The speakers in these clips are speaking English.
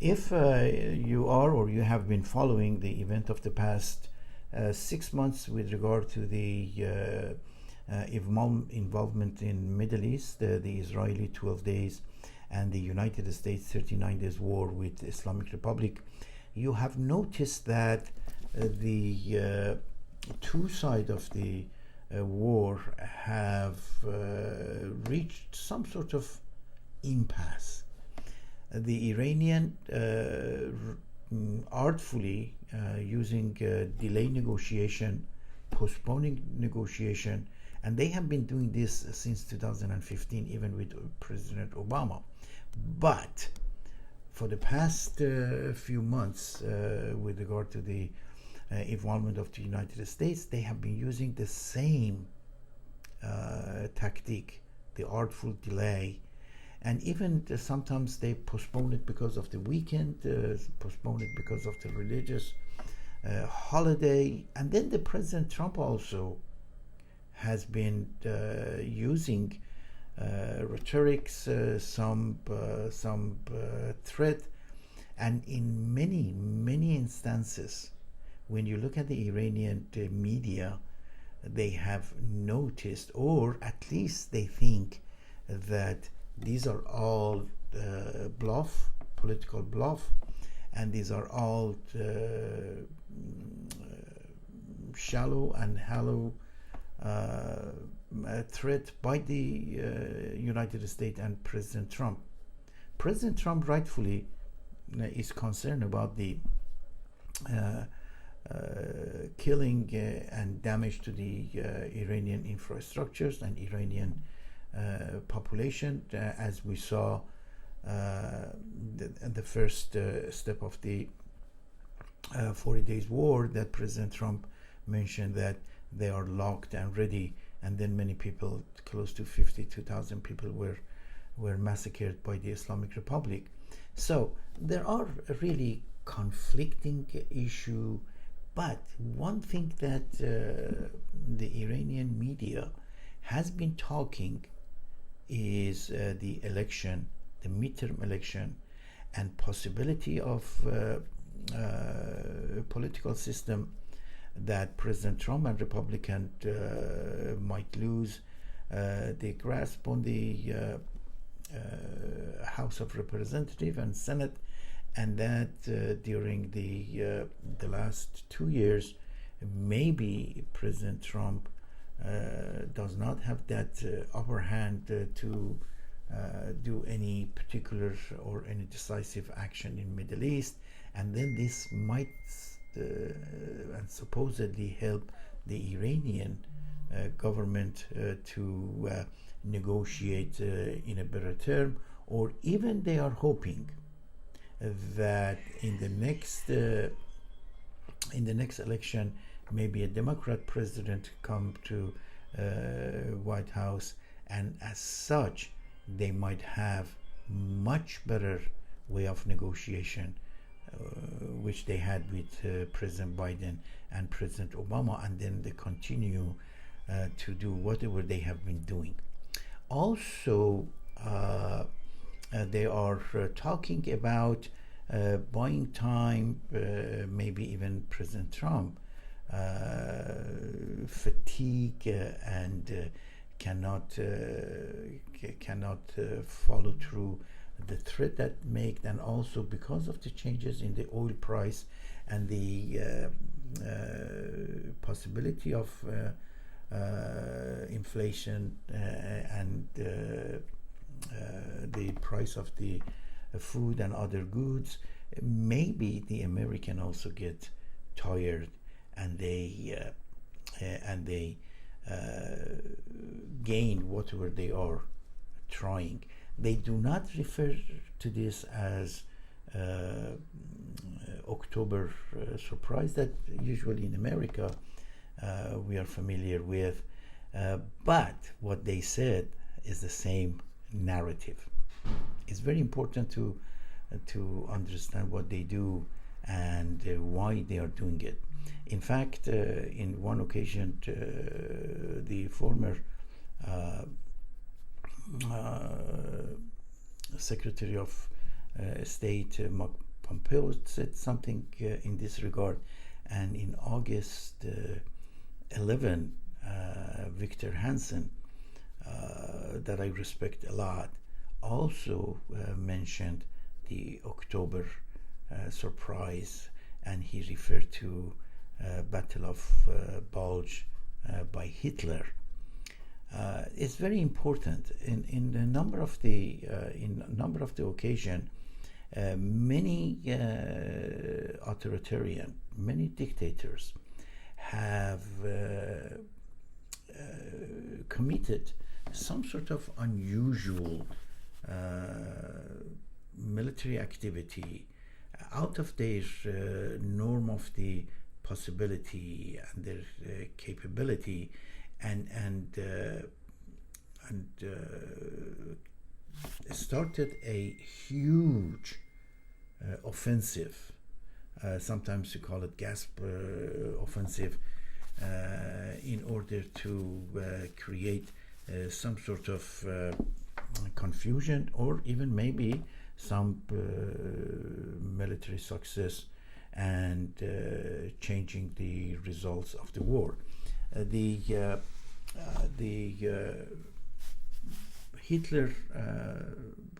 If you are or you have been following the event of the past 6 months with regard to the involvement in Middle East, the Israeli 12 days and the United States 39 days war with the Islamic Republic, you have noticed that the two sides of the war have reached some sort of impasse. The Iranian artfully using delay negotiation, postponing negotiation, and they have been doing this since 2015, even with President Obama. But for the past few months, with regard to the involvement of the United States, they have been using the same tactic, the artful delay, and even sometimes they postpone it because of the weekend, postpone it because of the religious holiday, and then the President Trump also has been using rhetorics, some threat, and in many instances, when you look at the Iranian media, they have noticed, or at least they think, that these are all bluff, political bluff, and these are all shallow and hollow threat by the United States and President Trump. President Trump rightfully is concerned about the killing and damage to the Iranian infrastructures and Iranian population, as we saw the first step of the 40 days war, that President Trump mentioned that they are locked and ready, and then many people, close to 52,000 people, were massacred by the Islamic Republic. So there are really conflicting issue, but one thing that the Iranian media has been talking is the election, the midterm election, and possibility of political system that President Trump and Republican might lose the grasp on the House of Representatives and Senate, and that during the last 2 years, maybe President Trump does not have that upper hand to do any particular or any decisive action in Middle East, and then this might and supposedly help the Iranian government to negotiate in a better term, or even they are hoping that in the next election, maybe a Democrat president come to White House, and as such they might have much better way of negotiation, which they had with President Biden and President Obama, and then they continue to do whatever they have been doing. Also, they are talking about buying time, maybe even President Trump fatigue and cannot follow through the threat that make, and also because of the changes in the oil price and the possibility of inflation and the price of the food and other goods, maybe the American also get tired, and they gain whatever they are trying. They do not refer to this as October surprise that usually in America we are familiar with, but what they said is the same narrative. It's very important to understand what they do and why they are doing it. In fact, in one occasion, the former Secretary of State Pompeo said something in this regard, and in August 11, Victor Hansen, that I respect a lot, also mentioned the October surprise, and he referred to Battle of Bulge by Hitler. It's very important in a number of the occasion. Many authoritarian, many dictators have committed some sort of unusual military activity out of their norm of the possibility and their capability, and started a huge offensive. Sometimes you call it gasp offensive, in order to create some sort of confusion, or even maybe some military success, and changing the results of the war. The Hitler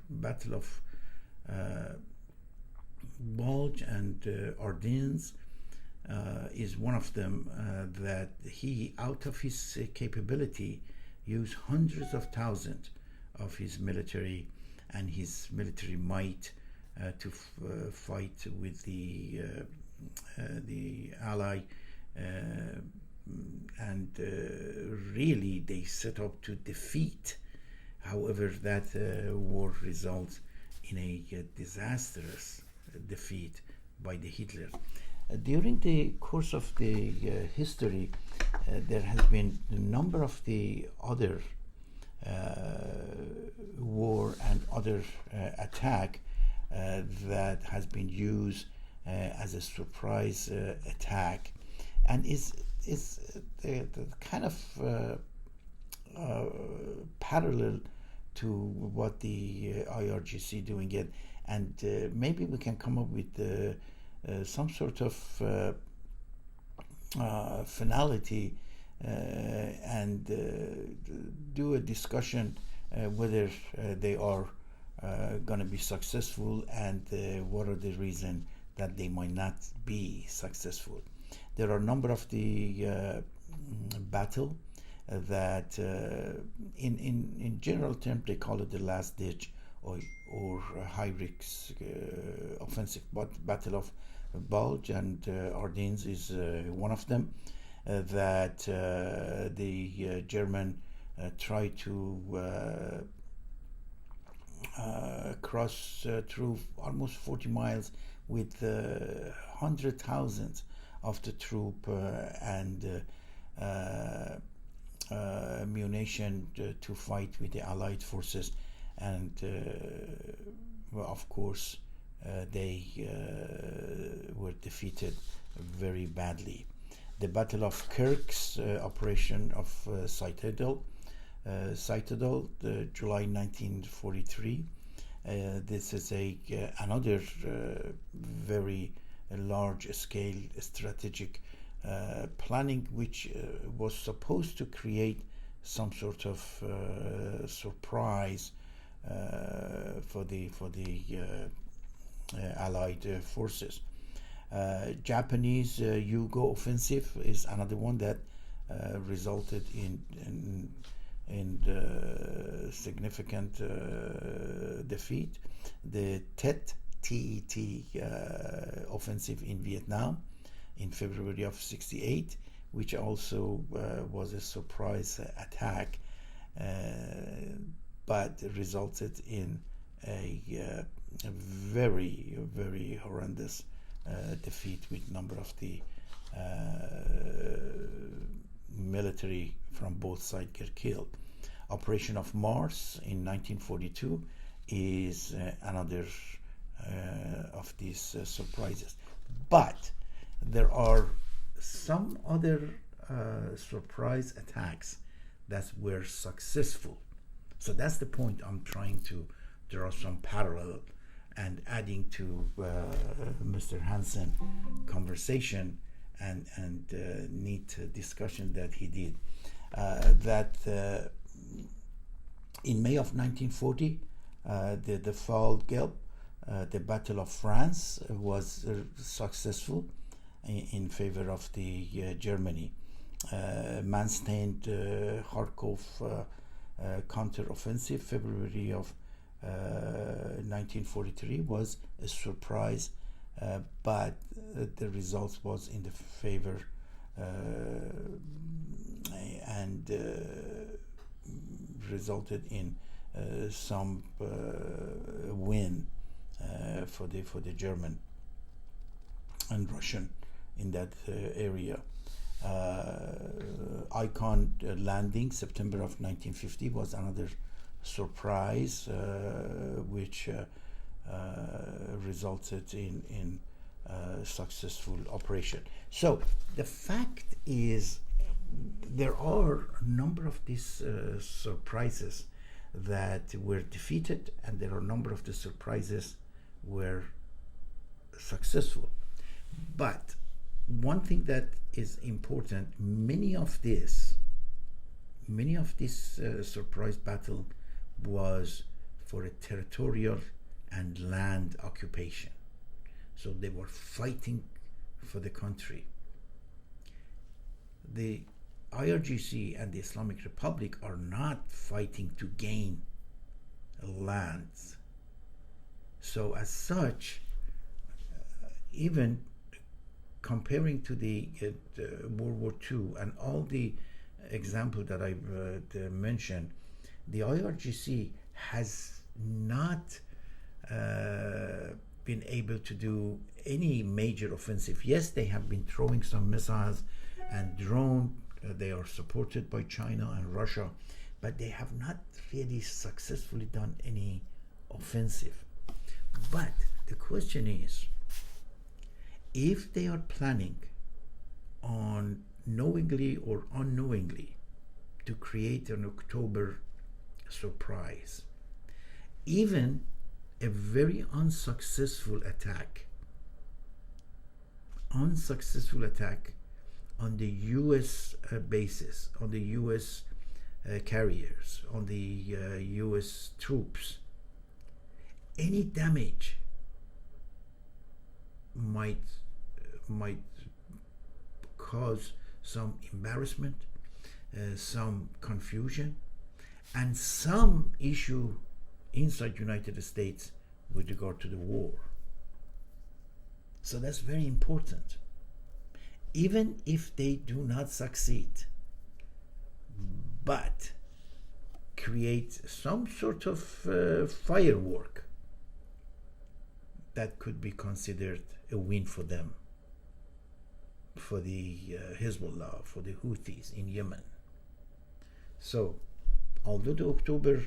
Battle of Bulge and Ardennes is one of them, that he, out of his capability, used hundreds of thousands of his military and his military might to fight with the ally, and really they set up to defeat. However, that war results in a disastrous defeat by the Hitler. During the course of the history, there has been a number of the other war and other attack that has been used as a surprise attack, and is the kind of parallel to what the IRGC doing it, and maybe we can come up with some sort of finality, and do a discussion whether they are going to be successful, and what are the reasons that they might not be successful. There are a number of the battle that in general terms they call it the last ditch or high risk offensive, but Battle of Bulge and Ardennes is one of them, that the German tried to cross through almost 40 miles with 100,000 of the troop and munition to fight with the Allied forces, and well, of course they were defeated very badly. The Battle of Kirk's operation of Citadel, July 1943. This is another very large-scale strategic planning, which was supposed to create some sort of surprise for the Allied forces. Japanese Yugo offensive is another one that resulted in significant defeat. The TET offensive in Vietnam in February of '68, which also was a surprise attack, but resulted in a very, very horrendous defeat, with number of the military from both sides get killed. Operation of Mars in 1942 is another of these surprises. But there are some other surprise attacks that were successful. So that's the point I'm trying to draw some parallel and adding to Mr. Hansen conversation and neat discussion that he did, that in May of 1940, the Fall Gelb, the Battle of France, was successful in favor of the Germany. Manstein Kharkov counteroffensive, February of 1943, was a surprise, but the results was in the favor and resulted in some win for the German and Russian in that area. Icon landing, September of 1950, was another surprise, which resulted in successful operation. So the fact is, there are a number of these surprises that were defeated, and there are a number of the surprises were successful. But one thing that is important, many of this surprise battle was for a territorial and land occupation. So they were fighting for the country. The IRGC and the Islamic Republic are not fighting to gain lands. So as such, even comparing to the World War II and all the examples that I've mentioned, the IRGC has not been able to do any major offensive. Yes, they have been throwing some missiles and drone. They are supported by China and Russia, but they have not really successfully done any offensive. But the question is, if they are planning on knowingly or unknowingly to create an October surprise, even a very unsuccessful attack on the U.S. bases, on the U.S. Carriers, on the U.S. troops, any damage might cause some embarrassment, some confusion, and some issue inside United States with regard to the war. So that's very important. Even if they do not succeed, but create some sort of firework, that could be considered a win for them, for the Hezbollah, for the Houthis in Yemen. So, although the October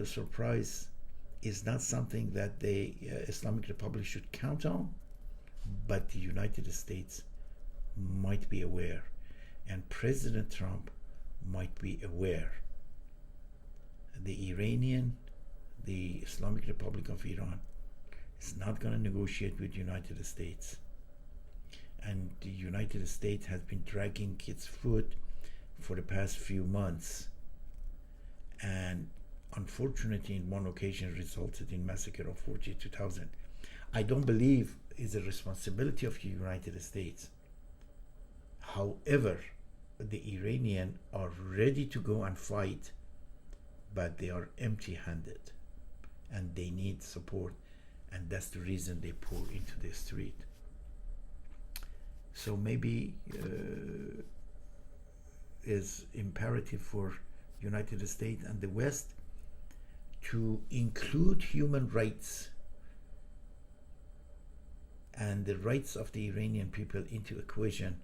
surprise is not something that the Islamic Republic should count on, but the United States might be aware, and President Trump might be aware. The Iranian, the Islamic Republic of Iran, is not going to negotiate with the United States. And the United States has been dragging its foot for the past few months, and unfortunately in one occasion resulted in massacre of 42,000. I don't believe it's a responsibility of the United States. However, the Iranians are ready to go and fight, but they are empty-handed and they need support, and that's the reason they pour into the street. So maybe is imperative for United States and the West to include human rights and the rights of the Iranian people into equation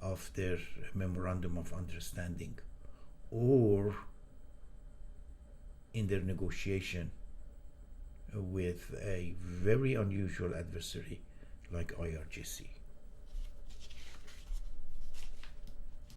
of their memorandum of understanding, or in their negotiation with a very unusual adversary like IRGC.